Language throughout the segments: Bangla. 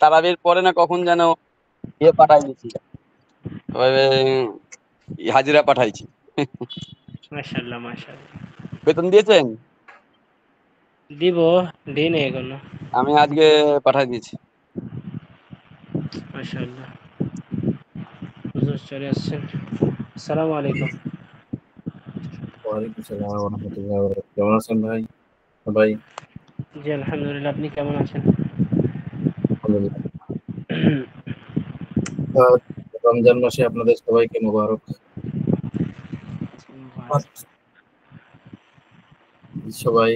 তারাবির পরে না কখন যেন ইয়ে পাঠাই দিছি, ওই হাজিরা পাঠাইছি। মাশাআল্লাহ মাশাআল্লাহ। বেতন দিয়েছেন? দিব, দেই নাই এখনো। আমি আজকে পাঠাই দিয়েছি। মাশাআল্লাহ। হুজুর চলে আসছেন। আসসালামু আলাইকুম। ওয়ালাইকুম আসসালাম ওয়া রাহমাতুল্লাহি ওয়া বারাকাতুহু। কেমন আছেন ভাই? ভাই জি আলহামদুলিল্লাহ, আপনি কেমন আছেন? আলহামদুলিল্লাহ। রমজান মাসে আপনাদের সবাইকে মোবারক। সবাই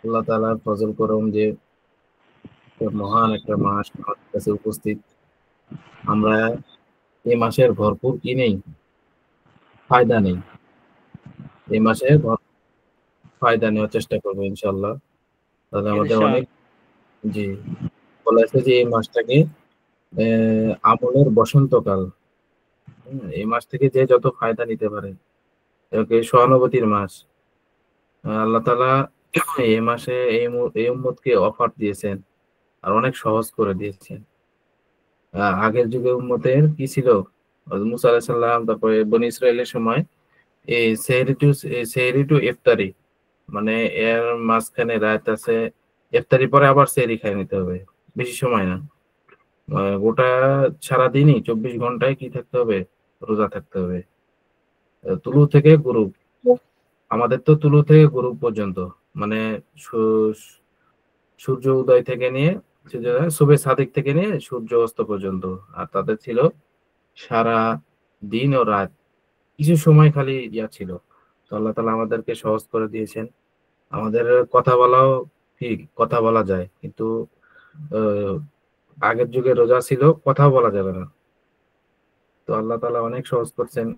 আল্লাহ তাআলার ফজল করম যে মহান একটা মাস আমাদের কাছে উপস্থিত। আমরা এই মাসের ভরপুর কি নেই, ফায়দা নেই। এই মাসে ফায়দা নেওয়ার চেষ্টা করবো ইনশাআল্লাহ। তাহলে আমাদের অনেক জি বলা আছে যে এই মাসটাকে আমলের বসন্তকাল। এই মাস থেকে যে যত ফায়দা নিতে পারে, একে সহানুভূতির মাস। আল্লাহ তাআলা এই মাসে এই উম্মতকে অফার দিয়েছেন আর অনেক সহজ করে দিয়েছেন। আগের যুগে উম্মতের কি ছিল, মুসা আলাইহিস সালাম, তারপরে বনী ইসরাইলের সময় এই সেহরি টু ইফতারি, মানে এর মাঝখানে রাত আছে, ইফতারি পরে আবার সেহরি খাই নিতে হবে, বেশি সময় না। গোটা সারাদিনই 24 ঘন্টায় কি থাকতে হবে, রোজা থাকতে হবে। তুলু থেকে গুরুব, আমাদের তো তুলু থেকে গুরুব পর্যন্ত, মানে সূর্য উদয় থেকে নিয়ে শুভে সাদিক থেকে নিয়ে সূর্য অস্ত পর্যন্ত। আর তাদের ছিল সারা দিন ও রাত, কিছু সময় খালি ছিল। তো আল্লাহ তাআলা আমাদেরকে সহজ করে দিয়েছেন। আমাদের কথা বলাও ঠিক, কথা বলা যায়, কিন্তু আগের যুগে রোজা ছিল, কথাও বলা যাবে না। তো আল্লাহ তাআলা অনেক সহজ করছেন।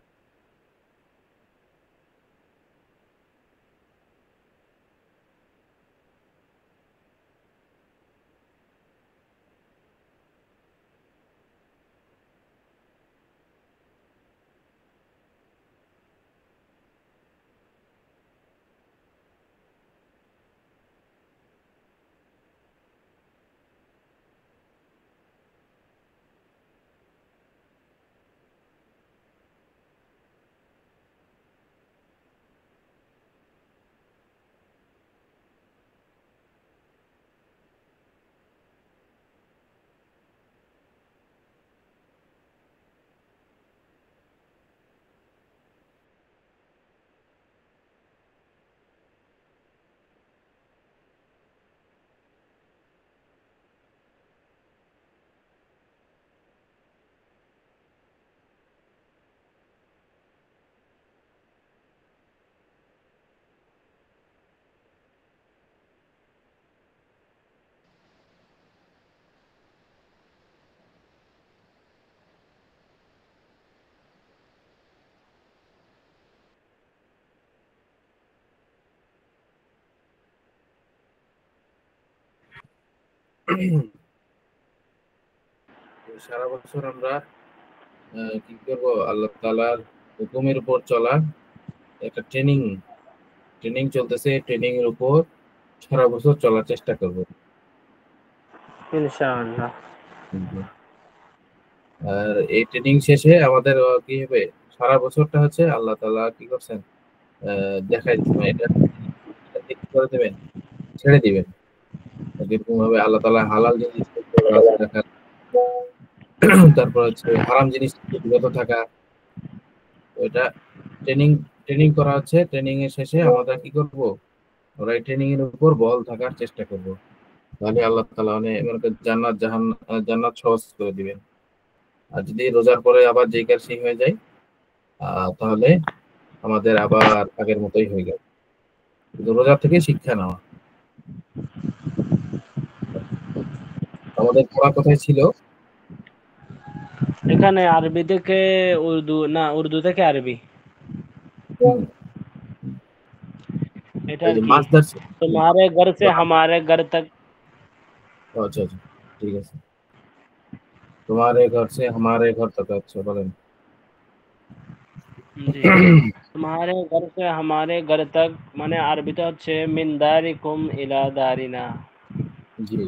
সারা বছর আমরা কি করবো, আল্লাহ তাআলার হুকুমের উপর চলা, একটা ট্রেনিং চলতেছে, ট্রেনিং এর উপর সারা বছর চলার চেষ্টা করব ইনশাআল্লাহ। আর এই ট্রেনিং শেষে আমাদের কি হবে, সারা বছরটা হচ্ছে আল্লাহ তাআলা কি করছেন দেখাই দিচ্ছেন, এটা ঠিক করে দেবেন, ছেড়ে দিবেন। এরকম ভাবে আল্লাহ তাআলা হালাল জিনিস রাখা, তারপর হচ্ছে হারাম জিনিস বিরত থাকা। ওইটা ট্রেনিং ট্রেনিং করা হচ্ছে। ট্রেনিং এর শেষে আমরা কি করব, ওরা ট্রেনিং এর উপর বল থাকার চেষ্টা করব। তাহলে আল্লাহ তাআলা অনেক জান্নাত সহজ করে দিবেন। আর যদি রোজার পরে আবার যেই কার সেই হয়ে যায়, তাহলে আমাদের আবার আগের মতোই হয়ে গেল। কিন্তু রোজা থেকে শিক্ষা নেওয়া। আমাদের পড়া কোথায় ছিল? এখানে আরবি থেকে উর্দু, না উর্দু থেকে আরবি। এটা কি তোমারে ঘর সে হামারে ঘর তক। আচ্ছা আচ্ছা, ঠিক আছে। তোমারে ঘর সে হামারে ঘর তক, আচ্ছা বলেন। জি, তোমারে ঘর সে হামারে ঘর তক মানে আরবিতে হচ্ছে মিন দারিকুম ইলা দারিনা। জি,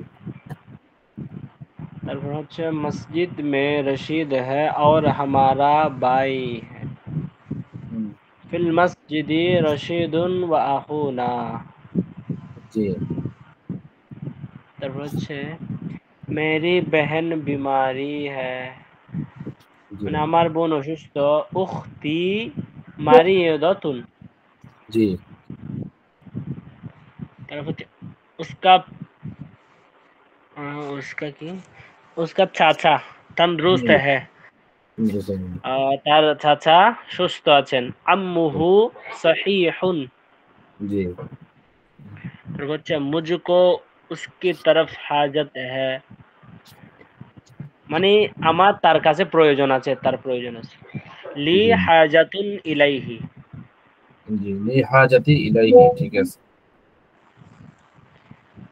তারপর হচ্ছে মসজিদ মে রশিদ হ্যায় और हमारा भाई है फिल मस्जिदी रशीदुन व अखुना। জি তারপর হচ্ছে मेरी बहन बीमारी है জি মানে আমার বোন অসুস্থ। উখতি মারিয়াদাতুন। জি তারপর হচ্ছে उसका उसका কি उसका চাচা তন্দরুস্ত হুম, হ্যায়। বুঝলাম। তার চাচা সুস্থ আছেন। আম্মুহু সহিহুন। জি তারপর হচ্ছে মুঝকো उसकी तरफ हाजत है মানে আমার তার কাছে প্রয়োজন আছে, তার প্রয়োজন আছে। লি জি হাজাতুন ইলাইহি। জি লিহাজাতি ইলাইহি, ঠিক আছে।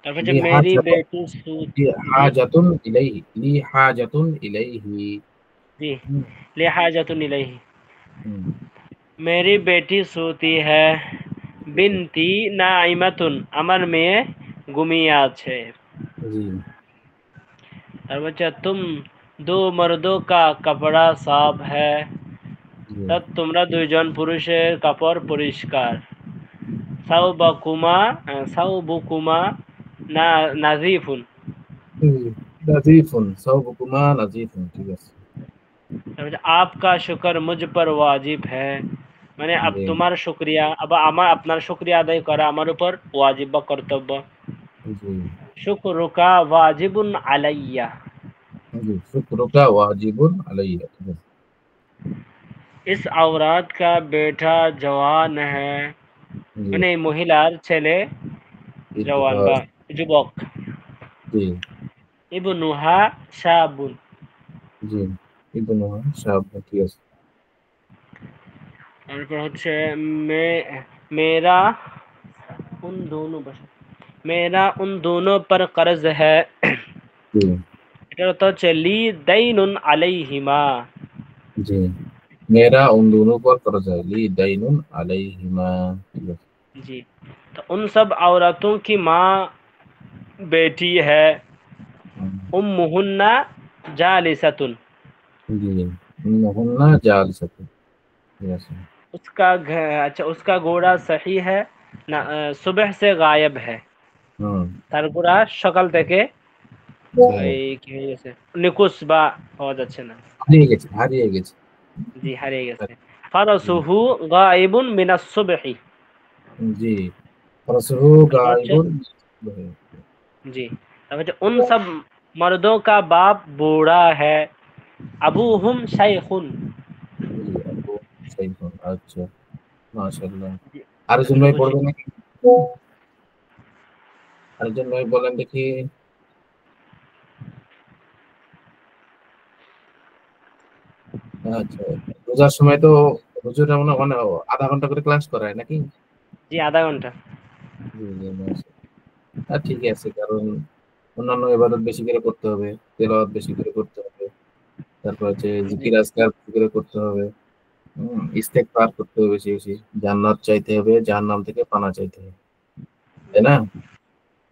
তারপর হচ্ছে মেরি লিহাজাতুন বেটি সুত। জি লিহাজাতুন ইলাইহি, লিহাজাতুন ইলাইহি। জি হুম, লি হাজাতুন ইলাইহি। হুম, मेरी बेटी सोती है बिनती नाइमातुन আমার মেয়ে ঘুমিয়ে আছে। জি তারপর হচ্ছে तुम दो मर्दों का कपड़ा साफ है জি তা তোমরা দুইজন পুরুষের কাপড় পরিষ্কার। সাউবাকুমা সাউবুকুমা না নাজিফুন। হুম, নাজিফুন সাওবুকুমা নাজিফুন, ঠিক আছে। তারপর হচ্ছে, आपका शुक्र मुझ पर वाजिब है মানে জি তোমার শুকরিয়া আবার আমার আপনার শুকরিয়া আদায় করা আমার উপর ওয়াজিব বা কর্তব্য। জি शुक्रुका वाजिबुन আলাইয়া। জি শুকরুকা ওয়াজিবুন আলাইয়া, ঠিক আছে। इस औरत का बेटा जवान है জি মানে এই মহিলার ছেলে জওয়ান ইতহার, বা যুবক। জি ইবনুহা শাবুন। জি ইবনু শাহাব, ঠিক আছে। তারপর হচ্ছে মে মেরা उन दोनों बस मेरा उन दोनों पर कर्ज है জি এটার অর্থ হচ্ছে লি দাইনুন আলাইহিমা। জি মেরা উন दोनों पर कर्ज है ली दाइनुन अलैहिमा, ठीक है। जी तो उन सब औरतों की माँ बेटी है उम्मुहुन्ना जालिसतुन। জি ইন্নাহুন্না জালিসাতুন, ঠিক আছে। अच्छा उसका घोड़ा सही है ना सुबह से गायब है হুম, তার ঘোড়া সকাল থেকে জি এই কি হয়ে গেছে নিখোঁজ বা পাওয়া যাচ্ছে না। হারিয়ে গেছে, হারিয়ে গেছে। জি হারিয়ে গেছে। ফারাসুহু গায়বুন মিনাস সুবহি। জি রসুহু তারপর হচ্ছে গায়বুন। जी তারপর হচ্ছে उन सब मर्दों का बाप बूढ़ा है अबूहुम शायखुन। জি আপু সাইফুন, আচ্ছা, মাশাআল্লাহ। জি, আরেকজন ভাই এতটুকু পড়বেন নাকি? আরেকজন ভাই বলেন দেখি। আচ্ছা, রোজার সময় তো হুজুররা মনে হয় আধা ঘন্টা করে ক্লাস করায় নাকি? জি আধা ঘন্টা। জি জি মাশাআল্লাহ। ঠিকই আছে, কারণ অন্যান্য ইবাদত বেশি করে করতে হবে, তেলাওয়াত বেশি করে করতে হবে, তারপর হচ্ছে জি জিকির আজকার বেশি করে করতে হবে, ইস্তেগফার করতে হবে বেশি বেশি, জান্নাত চাইতে হবে, জাহান্নাম থেকে পানা চাইতে হবে, তাই না?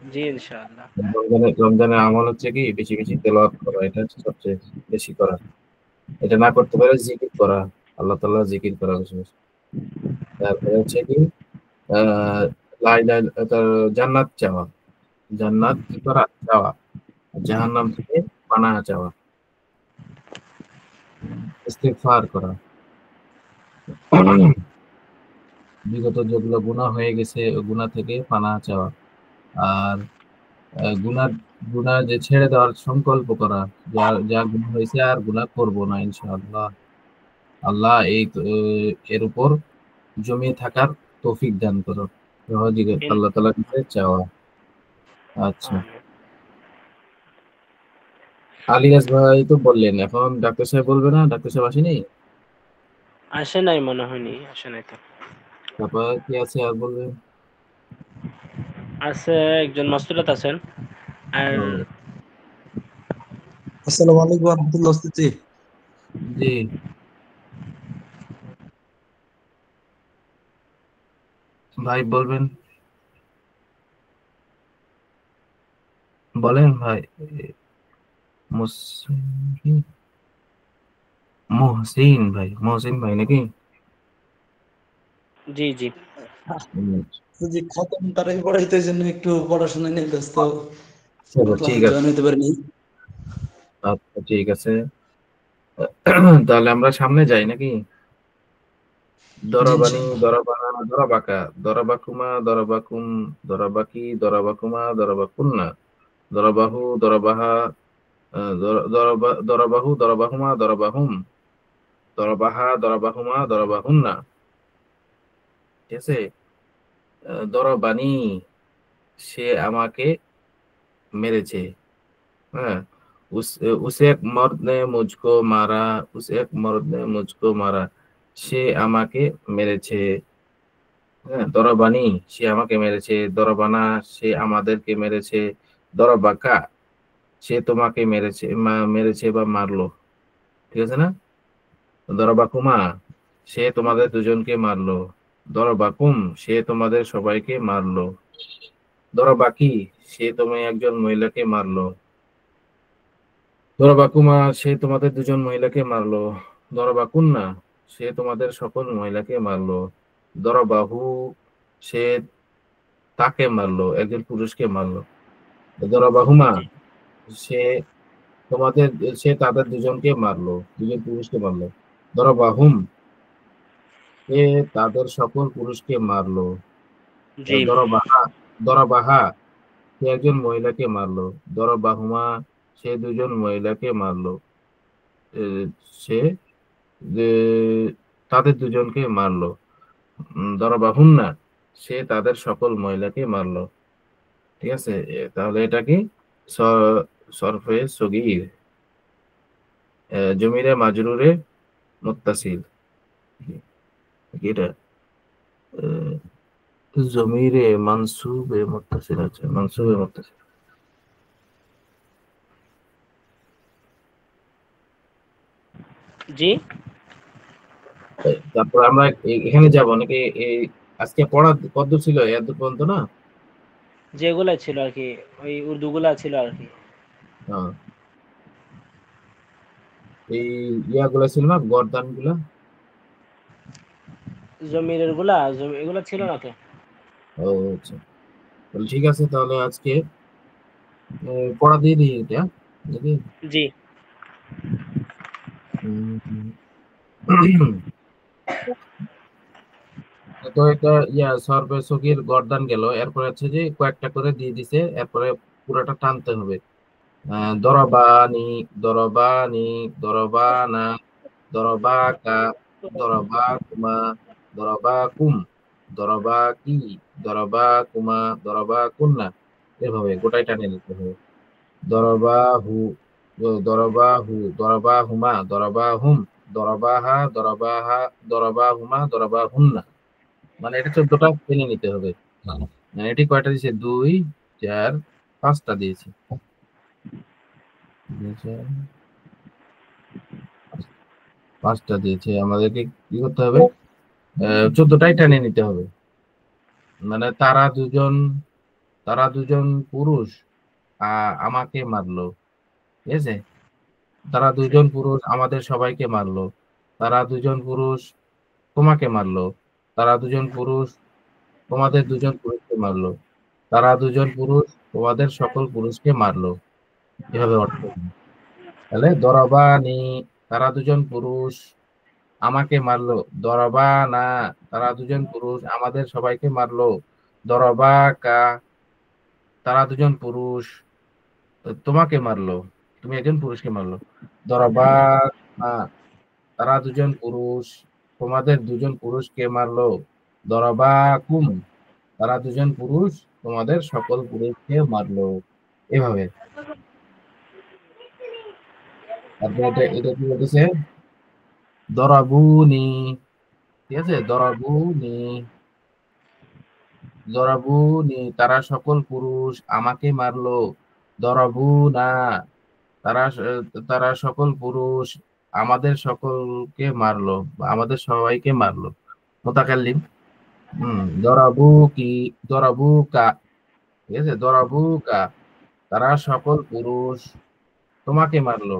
জি ইনশাআল্লাহ। রমজানের আমল হচ্ছে কি বেশি বেশি তেলাওয়াত করা, এটা হচ্ছে সবচেয়ে বেশি করা। এটা না করতে পারে জিকির করা, আল্লাহ তাআলা জিকির করা বেশি বেশি। তারপরে হচ্ছে কি আহ লা ইলাহা জান্নাত চাওয়া, জান্নাত কি করা চাওয়া, জাহান্নাম থেকে পানাহ চাওয়া, ইস্তেগফার করা, বিগত যেগুলো গুনাহ হয়ে গেছে ওই গুনাহ থেকে পানাহ চাওয়া, আর গুনাহ গুনাহ যে ছেড়ে দেওয়ার সংকল্প করা, যা যা গুনাহ হয়েছে আর গুনাহ করব না ইনশাআল্লাহ। আল্লাহ এর উপর জমিয়ে থাকার তৌফিক দান করো, সহযোগী আল্লাহ তাআলার কাছে চাওয়া। আচ্ছা, আমিন। আলিয়াস ভাই তো বললেন, এখন ডাক্তার সাহেব বলবে না? ডাক্তার সাহেব আসেনি? আসে নাই মনে হয়নি, আসে নাই তো। তারপর কি আছে আর বলবেন? আছে একজন মাস্তুরাত আছেন আর ও, আসসালামু আলাইকুম ওয়া রাহমাতুল্লাহ চাচি। জি ভাই বলবেন, বলেন ভাই, মুসলিম মহসিন ভাই নাকি? জি জি। যে খতম তারাই পড়াইতে জন্য একটু পড়াশোনা নিয়ে ব্যস্ত, চলো, ঠিক ক্লাসে আছে, জয়েন হতে পারিনি। আচ্ছা ঠিক আছে। তাহলে আমরা সামনে যাই নাকি? জি দরাবানি, ইনশাআল্লাহ। দরাবানা, দরাবাকা, দরাবাকুমা, দরাবাকুম, দরাবাকি, দরাবাকুমা, দরাবাকুন্না, দরাবাহু, দরাবাহা, দরাবাহু, দরাবাহুমা, দরাবাহুম, দরাবাহা, দরাবাহুমা, দরাবাহুন্না। ঠিক আছে। দরাবানি, সে আমাকে মেরেছে। हाँ, उस एक मर्द ने मुझको मारा, उस एक मर्द ने मुझको मारा, সে আমাকে মেরেছে। হ্যাঁ, দরাবানি, সে আমাকে মেরেছে। দরাবানা, সে আমাদেরকে মেরেছে। দরাবাকা, সে তোমাকে মেরেছে, মেরেছে বা মারলো। ঠিক আছে না? দরাবাকুমা, সে তোমাদের দুজনকে মারলো। দরাবাকুম, সে তোমাদের সবাইকে মারলো। দরাবাকি, সে তুমি একজন মহিলাকে মারলো। দরাবাকুমা, সে তোমাদের দুজন মহিলাকে মারলো। দরাবাকুন্না, সে তোমাদের সকল মহিলাকে মারলো। দরাবাহু, সে তাকে মারলো, একজন পুরুষকে মারলো। দরাবাহুমা, জি সে তোমাদের, সে তাদের দুজনকে মারলো, দুজন পুরুষকে মারলো। দরাবাহুম, সে তাদের সকল পুরুষকে মারলো। জি দরাবাহা, দরাবাহা, সে একজন মহিলাকে মারলো। দরাবাহুমা, সে দুজন মহিলাকে মারলো। এ, সে যে তাদের দুজনকে মারলো। দরাবাহুন্না, সে তাদের সকল মহিলাকে মারলো। ঠিক আছে। তাহলে এটা কি? সরফে সগীর, জমিরে মাজরুরে মুত্তাসিল, কি এটা? আহ, জমিরে মানসুবে মুত্তাসিল, আছে মানসুবে মুত্তাসিল। জি। তারপর আমরা এখানে যাব নাকি? এই আজকে পড়া কত ছিল? এত পর্যন্ত না? যেগুলা ছিল আর কি, ওই উর্দুগুলা ছিল আর কি। হ্যাঁ, এই ইয়াগুলা ছিল না, গর্দান গুলা? জমিরের এগুলা ছিল না তো। ও আচ্ছা, তাহলে ঠিক আছে। তাহলে আজকে পড়া দিয়ে দিই এটা নাকি? জি উম, তো এটা ইয়া সর্বে সগীর গর্দান গেল, এরপরে হচ্ছে যে কয়েকটা করে দিয়ে দিছে, এরপরে পুরোটা টানতে হবে। দরবানি, দরবানি, দরবানা, দরবাকা, দরবাকুমা, দরবাকুম, দরবাকি, দরবাকুমা, দরবাকুন্না, এভাবে গোটাই টানিয়ে নিতে হবে। দরবাহু, দরবাহু, দরবাহুমা, দরবাহুম, দরবাহা, দরবাহা, দরবাহুমা, দরবাহুন্না। মানে এটা 14টা টেনে নিতে হবে। মানে এটি কয়টা দিয়েছে? 2, 4, 5টা দিয়েছে। 2, 4, 5টা দিয়েছে। আমাদেরকে কি করতে হবে? 14টাই টেনে নিতে হবে। মানে তারা দুজন পুরুষ আমাকে মারলো। ঠিক আছে। তারা দুজন পুরুষ আমাদের সবাইকে মারলো। তারা দুজন পুরুষ তোমাকে মারলো। তারা দুজন পুরুষ তোমাদের দুজন পুরুষকে মারলো। তারা দুজন পুরুষ তোমাদের সকল পুরুষকে মারলো। এভাবে অর্থ হবে। তাহলে দরাবানি, তারা দুজন পুরুষ আমাকে মারলো। দরাবানা, তারা দুজন পুরুষ আমাদের সবাইকে মারলো। দরাবাকা, তারা দুজন পুরুষ তোমাকে মারলো, তুমি একজন পুরুষকে মারলো। দরাবানা, তারা দুজন পুরুষ তোমাদের দুজন পুরুষকে মারলো। দরাবাকুম, তারা দুজন পুরুষ তোমাদের সকল পুরুষকে মারলো। এভাবে। তারপরে এটা এটা কি বলতেছে? দরাবুনি। ঠিক আছে। দরাবুনি, দরাবুনি, তারা সকল পুরুষ আমাকে মারলো। দরাবুনা, তারা তারা সকল পুরুষ আমাদের সকলকে মারলো, বা আমাদের সবাইকে মারলো। মুতাকাল্লিম। দরাবু কি, দরাবুকা। ঠিক আছে। দরাবুকা, তারা সকল পুরুষ তোমাকে মারলো।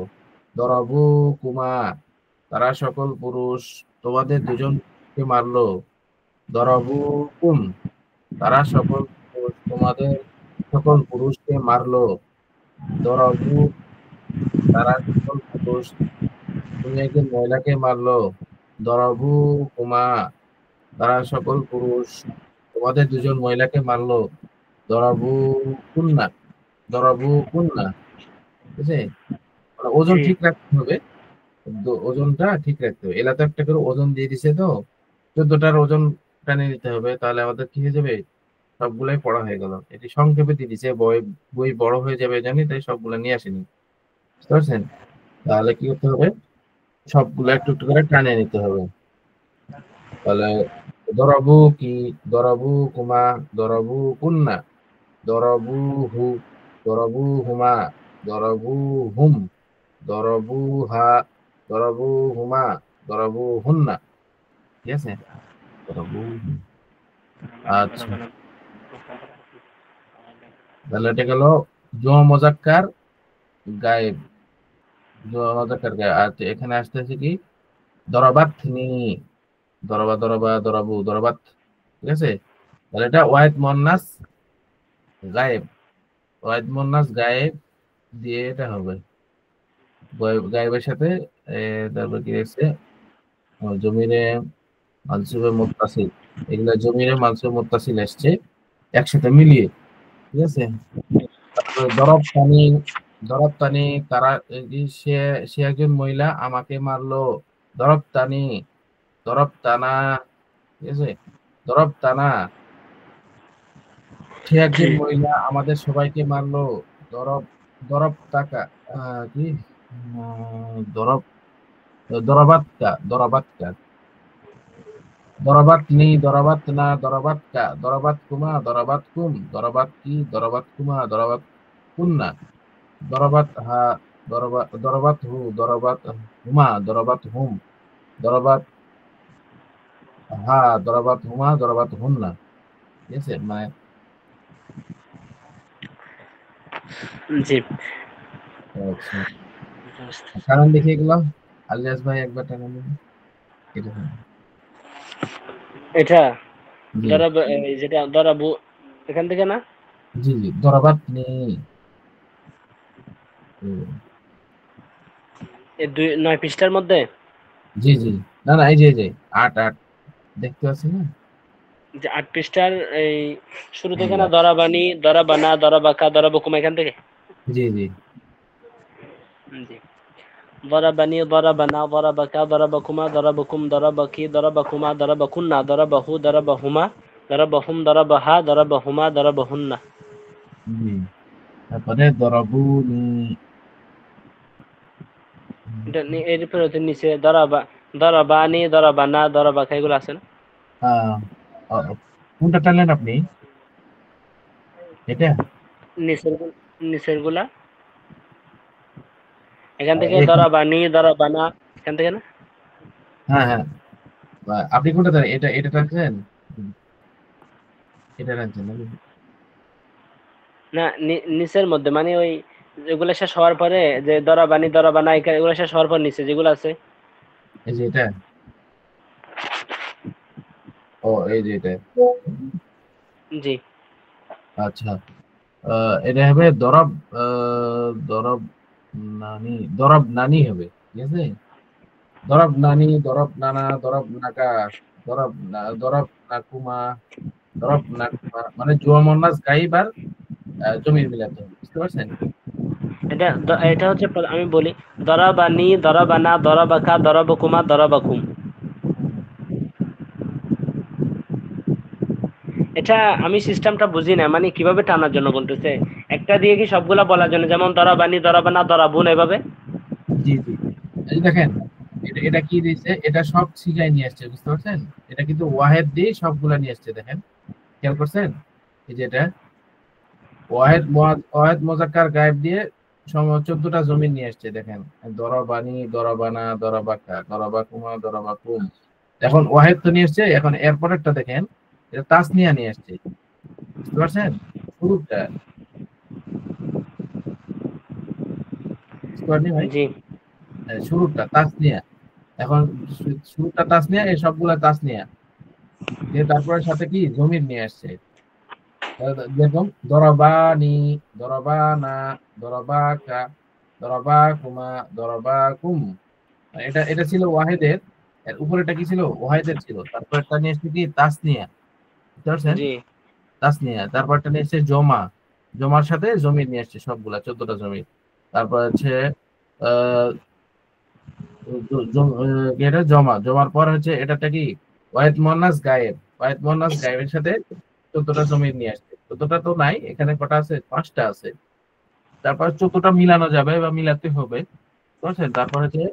দরাবু কুমা, তারা সকল পুরুষ তোমাদের দুজনকে মারলো। দরাবু কুম, তারা সকল পুরুষ তোমাদের সকল পুরুষকে মারলো। দরাবু, তারা সকল পুরুষ তুমি একজন মহিলাকে মারলো। দরাবু কুমা, তারা সকল পুরুষ তোমাদের দুজন মহিলাকে মারলো। দরাবু কুন্না, দরাবু কুন্না, ঠিক আছে? মানে ওজন জি ঠিক রাখতে হবে, ওজনটা ঠিক রাখতে হবে। এলা তো একটা করে ওজন দিয়ে দিছে, তো 14টার ওজন টানে নিতে হবে, তাহলে আমাদের কি হয়ে যাবে, সবগুলাই পড়া হয়ে গেল। এটি সংক্ষেপে দিয়ে দিছে, বই বই বড় হয়ে যাবে জানি, তাই সবগুলা নিয়ে আসেনি, বুঝতে পারছেন? তাহলে কি করতে হবে, সবগুলো একটু একটু করে টানে নিতে হবে। তাহলে দরাবু কি, দরাবু কুমা, দরাবু কুন্না, দরাবু হু, দরাবু হুমা, দরাবু হুম, দরাবু হা, দরাবু হুমা, দরাবু হুন্না, ঠিক আছে? দরাবু হুম। আচ্ছা, তাহলে এটা গেল জমা মোজাক্কার গায়েব, জমা মোজাক্কার গায়েব। আচ্ছা, এখানে আসতেছে কি, দরাবাতনি, দরাবা দরাবা দরাবু দরাবাত, ঠিক আছে? তাহলে এটা ওয়াহিদ মুয়ান্নাস গায়েব, ওয়াহিদ মুয়ান্নাস গায়েব দিয়ে এটা হবে গায়েবের সাথে তারপর কি আছে, জমিরে মানসুবে মুত্তাসিল, এগুলা জমিরে মানসুবে মুত্তাসিল আসছে একসাথে মিলিয়ে, ঠিক আছে? তারপরে দরব পানি, দরব তানি, তারা সে সে একজন মহিলা আমাকে মারলো। দরব তানি, দরব টানা, ঠিক আছে? দরব টানা, সে জি একজন মহিলা আমাদের সবাইকে মারলো। দরব, দরব টাকা, কি, দরব, দরবাতকা, দরবাতকা, দরবাতনি, দরবাতনা, দরবাতকা, দরবাতকুমা, দরবাতকুম, দরবাতকি, দরবাতকুমা, দরবাতকুন্না, দরবাত হা, দরবাত হু, দরবাত হুমা, দরবাত হুম, দরবাত হা, দরবাত হুমা, দরবাত হুন্না, ঠিক আছে? মানে জি আচ্ছা, কারণ দেখিয়ে গেলাম। আলিয়াস ভাই একবার টাকা নেবেন, এরকম। এটা জি দরাব, যেটা দরাবু এখান থেকে না, জি জি, দরাবাত নেই। এই 9 পৃষ্ঠার মধ্যে। জি জি, না না, এই যে 8 দেখতে পাচ্ছি না? যে 8 পৃষ্ঠার এই শুরু থেকে না, হ্যাঁ, দরাবানি, দরাবানা, দরাবাকা, দরাবকুম, এখান থেকে। জি জি, জি, ضربني ضربنا ضربك ضربكما ضربكم ضربك ضربكما ضربكن ضربه ضربهما ضربهم ضربها ضربهما ضربهن। জি। তারপরে দরাবুনি, এটা এর পরে নিচে দরাবা, দরাবানি, দরাবানা, দরাবাকা, এগুলো আছে না? আহ, আহ, কোনটা টানলেন আপনি, এটা? নিচের নিচের গুলা, এখান থেকে এখানে, দরাবানি, দরাবানা, এখান থেকে না, হ্যাঁ হ্যাঁ, আপনি কোনটা টানলেন, এটা এটা টানছেন, এটা টানছেন নাকি? না নিচের মধ্যে মানে ওই এগুলা শেষ হওয়ার পরে, যে দরাবানি, দরাবানা, এগুলা শেষ হওয়ার পর নিচে যেগুলো আছে। এই যে এটা, ও এই যে এটা, জি আচ্ছা। এটা হবে দরব, দরব নানি, দরব নানি হবে, ঠিক আছে? দরব নানি, দরব নানা, দরব নাকা, দরব নাকুমা, দরব নাকুমা, মানে জুয়া মোহাম্মদ গাইব আর জমির মিলাতে হবে, বুঝতে পারছেন? এটা এটা হচ্ছে আমি বলি, দরাবানি, দরাবানা, দরাবাকা, দরাবকুমা, দরাবাকুম। এটা আমি সিস্টেমটা বুঝি না, মানে কিভাবে টানার জন্য বলতেছে, একটা দিয়ে কি সবগুলা বলার জন্য, যেমন দরাবানি, দরাবানা, দরাবুন, এভাবে। জি জি, এই যে দেখেন, এটা এটা কি দিয়েছে, এটা সব শিখাই নিয়ে আসছে, বুঝতে পারছেন? এটা কিন্তু ওয়াহেদ দিয়ে সবগুলা নিয়ে আসছে, দেখেন, খেয়াল করছেন? এই যে এটা ওয়াহেদ মোজাক্কার গায়েব দিয়ে 14টা জমি নিয়ে আসছে, দেখেন, দরাবানি, দরাবানা, দরাবাকা, দরাবাকুমা, দরাবাকুম। এখন ওয়াহেদ তো নিয়ে আসছে, এখন এরপরেরটা দেখেন, এটা তাসনিয়া নিয়ে আসছে, বুঝতে পারছেন? শুরুটা, বুঝতে পারলি ভাই? জি শুরুটা তাসনিয়া, এখন শুরুটা তাসনিয়া, এই সবগুলা তাসনিয়া দিয়ে তারপরে সাথে কি জমির নিয়ে আসছে। যেরকম দরবানি, দরবানা, দরবাকা, দরবাকুমা, দরবাকুম। এটা এটা ছিল ওয়াহেদের, এর উপরেটা কি ছিল? ওয়াহেদের ছিল। তারপরটা নিয়ে এসছে কি তাসনিয়া, বুঝতে পারছেন? জি তাসনিয়া। তারপরটা নিয়ে এসছে জমা, জমার সাথে জমির নিয়ে এসছে সবগুলা 14টা জমির। তারপর হচ্ছে আহ এটা জমা, জমার পর হচ্ছে এটাটা কি ওয়াহিদ মুয়ান্নাস গায়েব, ওয়াহিদ মুয়ান্নাস গায়েবের সাথে 14টা জমির নিয়ে আসছে। 14টা তো নাই এখানে, কটা আছে? 5টা আছে। তারপর 14টা মিলানো যাবে বা মিলাতে হবে, বুঝছেন? তারপর হচ্ছে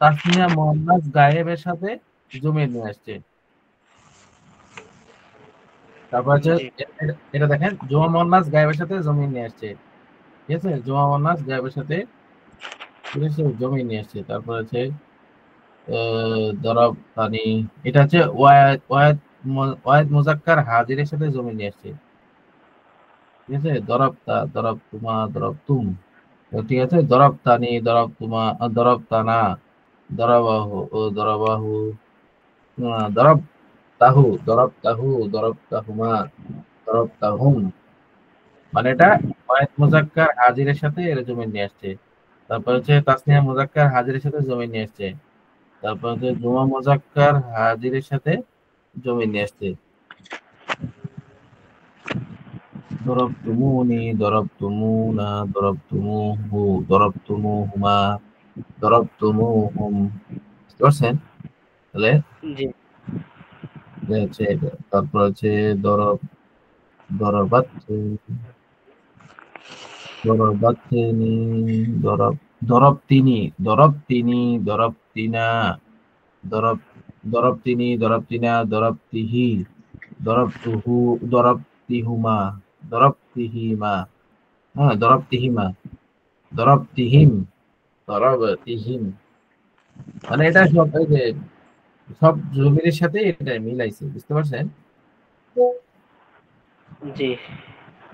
তাসনিয়া মুয়ান্নাস গায়েবের সাথে জমির নিয়ে আসছে। তারপর হচ্ছে জি এটা দেখেন, জমা মুয়ান্নাস গায়েবের সাথে জমির নিয়ে আসছে, ঠিক আছে? জমা মুয়ান্নাস গায়েবের সাথে ঠিক আছে জমির নিয়ে আসছে। তারপর হচ্ছে দরব তানি, এটা হচ্ছে ওয়াহিদ মুজাক্কার হাজিরের সাথে জমি নিয়ে আসছে, ঠিক আছে? দরবতা, দরব তুমা, দরব তুম, ঠিক আছে? দরব তানি, দরব তুমা, দরব তানা, দরবাহু, ও দরবাহু, দরব তাহু, দরব তাহু, দরব তাহুমা, দরব তাহুম। মানে এটা ওয়াহিদ মুজাক্কার হাজিরের সাথে এর জমি নিয়ে আসছে। তারপর হচ্ছে তাসনিয়া মুজাক্কার হাজিরের সাথে জমি নিয়ে আসছে। তারপর হচ্ছে জুমা মুজাক্কার হাজিরের সাথে জমি নিয়ে আসছে। দরবতুমুনি, দরবতুমুনা, দরবতুমুহু, দরবতুমুহুমা, দরবতুমুহুম। বুঝতে পারছেন? তাহলে জি হচ্ছে তারপর হচ্ছে দরব, দরবাত, দরবাতিনি, দরব, দরব তিনি, দরব তিনি, দরব তিনা, দরব, দরব তিনি, দরব তিনা, দরব তিহি, দরব তুহু, দরব তিহুমা, দরব তিহিমা, হ্যাঁ দরব তিহিমা, দরব তিহিম, দরব তিহিম। মানে এটা সব এই যে সব জমির সাথে এটা মিলাইছে, বুঝতে পারছেন? জি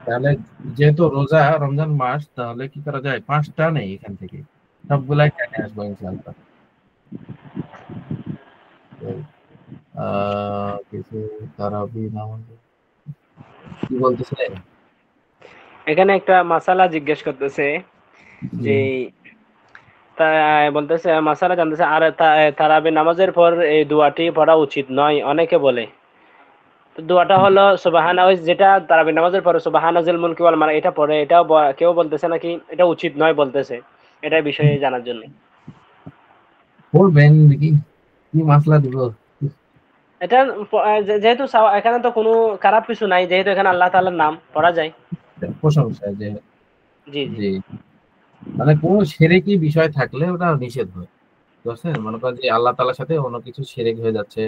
তাহলে যেহেতু রোজা রমজান মাস, তাহলে কি করা যায়? 5টা নেই এখান থেকে, সবগুলাই টেনে আসবো ইনশাআল্লাহ। তো, কিছু তারাবি নামাজ কি বলতেছিলেন? এখানে একটা মাসালা জিজ্ঞেস করতেছে জি। যে তা বলতেছে মাসালা জানতেছে আর তারাবি নামাজের পর এই দোয়াটি পড়া উচিত নয় অনেকে বলে। তো দোয়াটা হলো সুবহানা, ওই যেটা তারাবি নামাজের পরে সুবহানা জিল মুলকি ওয়াল মালা এটা পড়ে, এটাও কেউ বলতেছে নাকি এটা উচিত নয় বলতেছে, এটা বিষয়ে জানার জন্য। বলবেন দেখি কি মাসলা দিব। এটা যেহেতু এখানে তো কোনো খারাপ কিছু নাই, যেহেতু এখানে আল্লাহ তাআলার নাম পড়া যায়। প্রশংসা যে, জি জি জি, মানে কোন শিরকি বিষয় থাকলে ওটা নিষেধ হয়, বুঝছেন? মনে করেন যে আল্লাহ তাআলার সাথে অন্য কিছু শিরক হয়ে যাচ্ছে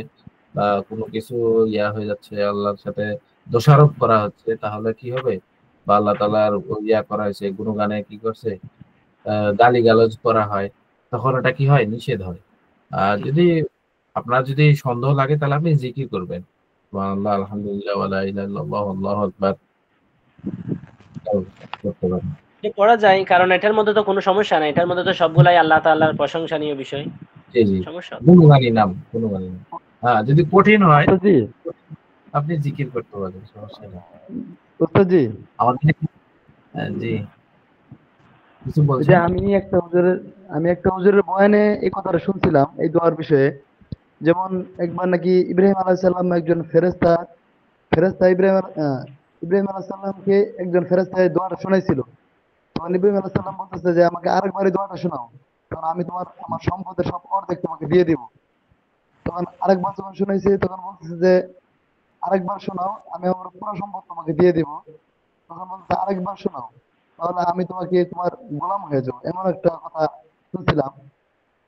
বা কোনো কিছু হয়ে যাচ্ছে, আল্লাহর সাথে দোষারোপ করা হচ্ছে, তাহলে কি হবে? বা আল্লাহ তাআলার করা হয়েছে, গুণগানে কি করছে, গালি গালাজ করা হয়, তখন ওটা কি হয়? নিষেধ হয়। আর যদি আপনার যদি সন্দেহ লাগে, তাহলে আপনি জিকির করবেন, সুবহানাল্লাহ, আলহামদুলিল্লাহ, ওয়ালা ইলাহা ইল্লাল্লাহ, আল্লাহু আকবার, এটাও করতে পারেন। এটা পড়া যায়, কারণ এটার মধ্যে তো কোনো সমস্যা নাই, এটার মধ্যে তো সবগুলাই আল্লাহ তাআলার প্রশংসনীয় বিষয়। জি জি, সমস্যা গুণগানী নাম, গুণগানী নাম। হ্যাঁ, যদি কঠিন হয় উস্তাদজি, আপনি জিকির করতে পারেন, সমস্যা নেই। উস্তাদজি, আমাদের জি, কিছু ওই যে বলছেন? আমি একটা হুজুরের বয়ানে এই কথাটা শুনছিলাম এই দোয়ার বিষয়ে। যেমন একবার নাকি ইব্রাহিম আলাইহিস সালাম একজন ফেরেশতা ফেরেশতা ইব্রাহিম আলাইহিস সালামকে একজন ফেরেশতা এই দোয়াটা শোনাইছিল। তখন ইব্রাহিম আলাইহিস সালাম বলতেছে যে আমাকে আরেকবার এই দোয়াটা শোনাও, কারণ আমি আমার সম্পদের সব অর্ধেক তোমাকে দিয়ে দিব। তখন আরেকবার যখন শুনাইছে তখন বলতেছে যে আরেকবার শোনাও, আমি আমার পুরো সম্পদ তোমাকে দিয়ে দিব। তখন বলছে আরেকবার শোনাও, তাহলে আমি তোমার গোলাম হয়ে যাবো, এমন একটা কথা শুনছিলাম।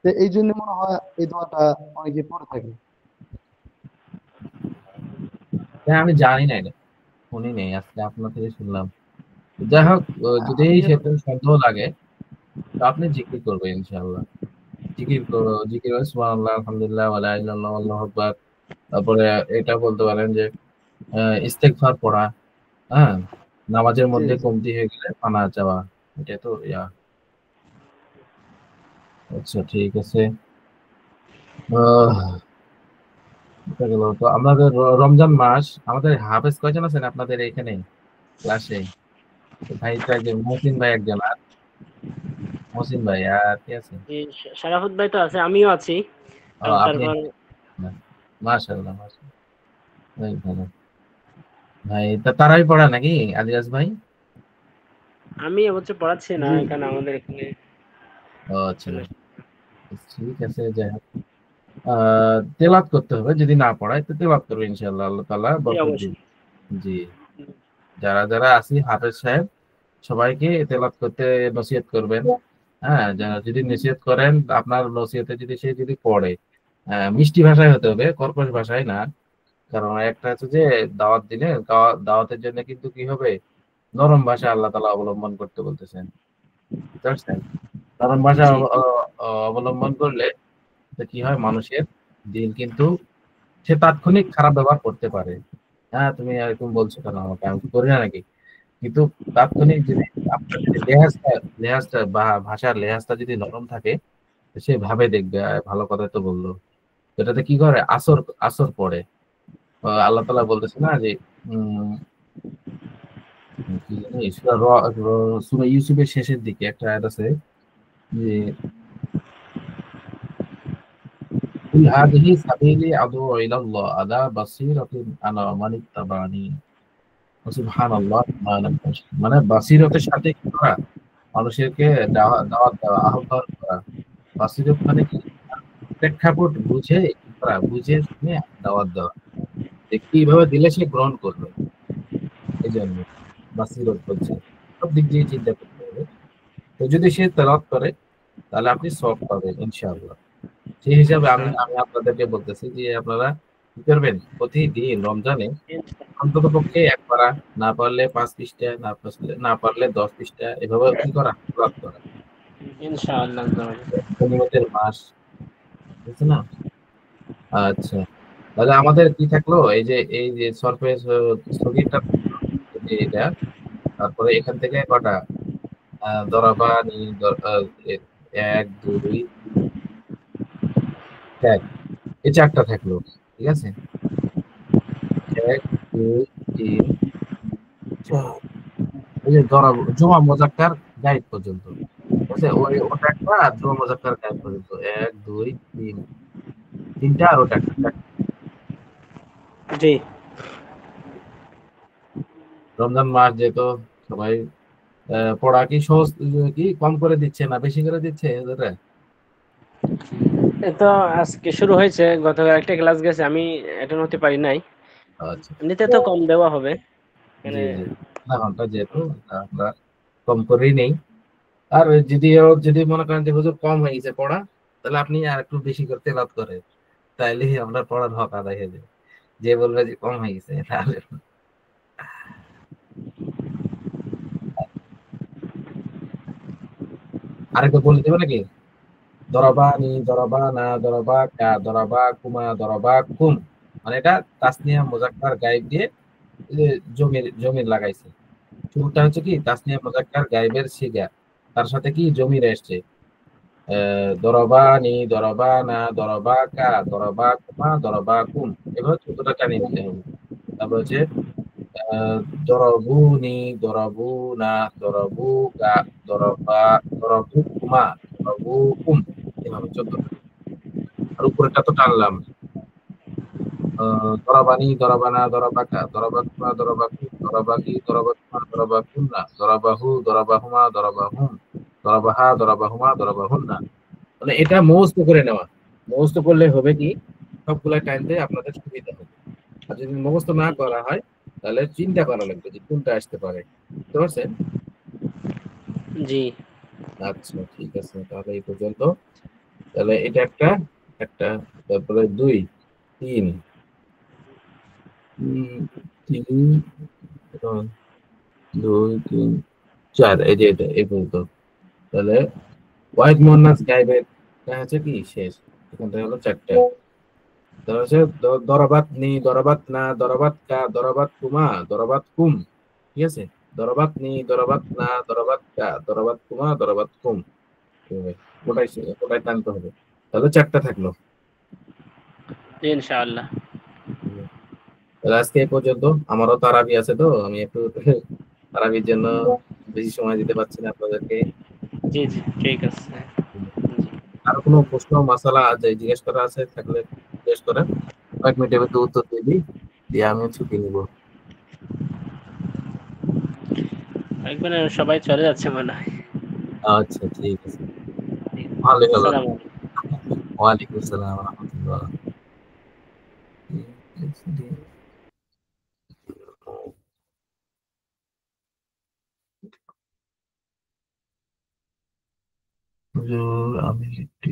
তো এই জন্য মনে হয় এই দোয়াটা অনেকে পড়ে থাকে। হ্যাঁ, আমি জানি না, এটা শুনি নেই, আজকে আপনার থেকে শুনলাম। যাই হোক, যদি আমিও সেরকম সন্দেহ লাগে, তো আপনি জিকির করবেন ইনশাআল্লাহ। জিকির করে সুবহানাল্লাহ, আলহামদুলিল্লাহ, ওয়ালা ইলাহা ইল্লাল্লাহ, আল্লাহু আকবার। তারপরে এটা বলতে পারেন যে ইস্তেগফার পড়া, হ্যাঁ, নামাজের জি মধ্যে জি কমতি হয়ে গেলে পানা চাওয়া, এটা তো আচ্ছা ঠিক আছে। আহ, এটা গেল। তো আমাদের রমজান মাস, আমাদের হাফেজ কয়জন আছেন আপনাদের এখানে ক্লাসে? ভাই তো একজন, মহসিন ভাই একজন, আর মহসিন ভাই আর কে আছে? জি, সারাফত ভাই তো আছে, আমিও আছি। আপনি? তারপর মাশাআল্লাহ মাশাআল্লাহ, ভাই ভালো। ভাই তা তারাই পড়া নাকি আলিয়াস ভাই? আমি অবশ্য পড়াচ্ছি না, জি। এখানে আমাদের এখানে ও আচ্ছা, ঠিক আছে, যাই হোক। তেলাওয়াত করতে হবে, যদি না পড়ায় তো তেলাওয়াত করবে ইনশাআল্লাহ, আল্লাহ তাআলা জি বরকত অবশ্যই। দিবে। জি, যারা যারা আছি হাফেজ সাহেব সবাইকে তেলাওয়াত করতে নসিহত করবেন। হ্যাঁ, যারা যদি নসিহত করেন, আপনার নসিহতে যদি সে যদি পড়ে, মিষ্টি ভাষায় হতে হবে, কর্কশ ভাষায় না। কারণ একটা হচ্ছে যে দাওয়াত দিলে, দাওয়াতের জন্য কিন্তু কি হবে, নরম ভাষা আল্লাহ তাআলা অবলম্বন করতে বলতেছেন, বুঝতে পারছেন? নরম ভাষা জি অবলম্বন করলে তো কি হয়, মানুষের দিল কিন্তু, সে তাৎক্ষণিক খারাপ ব্যবহার করতে পারে। হ্যাঁ, তুমি এরকম বলছো কেন আমাকে, আমি কি করি না নাকি? কিন্তু তাৎক্ষণিক যদি আপনার যদি লেহাজটা বা ভাষার লেহাজটা যদি নরম থাকে, তো সে ভাবে দেখবে ভালো কথা তো বললো, তো এটাতে কি করে, আসর আসর পড়ে। আল্লাহ তাআলা বলতেছে না যে উম কি জানি সূরা ইউসুফের শেষের দিকে একটা আয়াত আছে যে কুল হাদিহি সাবিলি আদউ ইলাল্লাহ আলা বাসীরাতিন আনা ওয়া মান ইত্তাবানি। সুবহানাল্লাহ। মানে বাসিরতের সাথে কি করা, মানুষেরকে দাওয়াত দেওয়া, আহ্বান করা। বাসিরত মানে কি, প্রেক্ষাপট বুঝে কি করা, বুঝে শুনে দাওয়াত দেওয়া, যে কিভাবে দিলে সে গ্রহণ করবে। এই জন্য বাসিরত বলছে, সব দিক দিয়ে চিন্তা করতে হবে। তো যদি সে তেলাওয়াত করে, তাহলে আপনি সওয়াব পাবেন ইনশাআল্লাহ। সেই হিসাবে আমি ইনশাআল্লাহ। আমি আপনাদেরকে বলতেছি যে আপনারা কি করবেন, প্রতিদিন রমজানে ইনশাআল্লাহ। অন্তত পক্ষে এক পারা, না পারলে 5 পৃষ্ঠা, না পারলে 10 পৃষ্ঠা, এভাবে কি করা, তেলাওয়াত করা। ইনশাআল্লাহ। গনিমতের মাস, বুঝছো না? আচ্ছা, তাহলে আমাদের কি থাকলো, এই যে সরফেস স্থগিতটা থাকলো, যে এটা, তারপরে এখান থেকে কটা, দরাবা নি, এক দুই এক, এই চারটা থাকলো, ঠিক আছে? এক দুই তিন চার, এই যে জমা মোজাক্কার গাইড পর্যন্ত, ঠিক আছে? ওটা একটা, আর জমা মোজাক্কার গাইড পর্যন্ত, এক দুই তিন, তিনটা, আর ওটা একটা, চারটা। জি। রমজান মাস যেহেতু, সবাই পড়া কি সহজ, কি কম করে দিচ্ছে না বেশি করে দিচ্ছে ওদের? এ তো আজকে শুরু হয়েছে, গতকাল একটা ক্লাস গেছে, আমি অ্যাটেন্ড হতে পারি নাই। আচ্ছা, এমনিতে তো কম দেওয়া হবে জি মানে। জি, আধা ঘন্টা যেহেতু, আমরা কম করেই নেই। আর যদি মনে করেন যে হুজুর কম হয়ে গেছে পড়া, তাহলে আপনি আর একটু বেশি করে তেলাওয়াত করেন, তাইলে আমরা পড়ার হক আদায় হয়ে যাবে। যে বলবে যে কম হয়ে গেছে, তাহলে আরেকটা বলে দেবে নাকি, দরাবানি, দরাবানা, দরাবাকা, দরাবাকুমা, দরাবাকুম, মানে এটা তাসনিয়া মুজাক্কার গায়েব দিয়ে এই যে জমির জমির লাগাইছে। শুরুটা হচ্ছে কি তাসনিয়া মুজাক্কার গায়েবের সিগা, তার সাথে কি জমির এসছে। দরাবানি, দরাবানা, দরাবাকা, দরাবাকুমা, দরাবাকুম, এভাবে ছোটটা টানিয়ে দিতে হবে। তারপর হচ্ছে আহ, দরাবুনি, দরাবুনা, দরাবুকা, দরাবা, দরাবুকুমা, দরাবুকুম, এভাবে 14টা। আর উপরেরটা তো টানলাম, দরাবানি, দরাবানা, দরাবাকা, দরাবাকুমা, দরাবাকুম, দরাবাকি, দরাবাকুমা, দরাবাকুন্না, দরাবাহু, দরাবাহুমা, দরাবাহুম, দরাবাহা, দরাবাহুমা, দরাবাহুন্না। মানে এটা মুখস্থ করে নেওয়া। মুখস্থ করলে হবে কি, সবগুলা টাইমতে আপনাদের সুবিধা হবে। আর যদি মুখস্থ না করা হয়, তাহলে চিন্তা করা লাগবে যে কোনটা আসতে পারে, বুঝতে পারছেন? জি আচ্ছা ঠিক আছে, তাহলে এই পর্যন্ত। তাহলে এটা একটা, একটা, তারপরে দুই, তিন, তিন, দুই তিন চার, এই যে এটা এই পর্যন্ত। তাহলে ওয়াহিদ মোহান্নাস গাইবের হচ্ছে কি শেষ, এখান থেকে হলো চারটা। তাহলে হচ্ছে দরাবাত নি, দরাবাত না, দরাবাত কা, দরাবাত কুমা, দরাবাত কুম, ঠিক আছে? দরাবাত নি, দরাবাত না, দরাবাত কা, দরাবাত কুমা, দরাবাত কুম। হবে। ওটাই ওটাই টানতে হবে। তাহলে 4টা থাকলো। জি ইনশাআল্লাহ। তাহলে আজকে এই পর্যন্ত। আমারও তারাবি আছে, তো আমি একটু তারাবির জন্য বেশি সময় দিতে পারছি না আপনাদেরকে। জি জি ঠিক আছে। জি আর কোনো প্রশ্ন মাসালা আছে জিজ্ঞেস করা আছে থাকলে জিজ্ঞেস করেন, কয়েক মিনিটের মধ্যে উত্তর দিয়ে দিই, দিয়ে আমিও ছুটি নিব। একবার সবাই চলে যাচ্ছে মনে হয়। আচ্ছা ঠিক আছে, ভালো হলো। আসসালামু আলাইকুম। ওয়ালাইকুম আসসালাম ওয়া রাহমাতুল্লাহ। হুজুর আমি একটি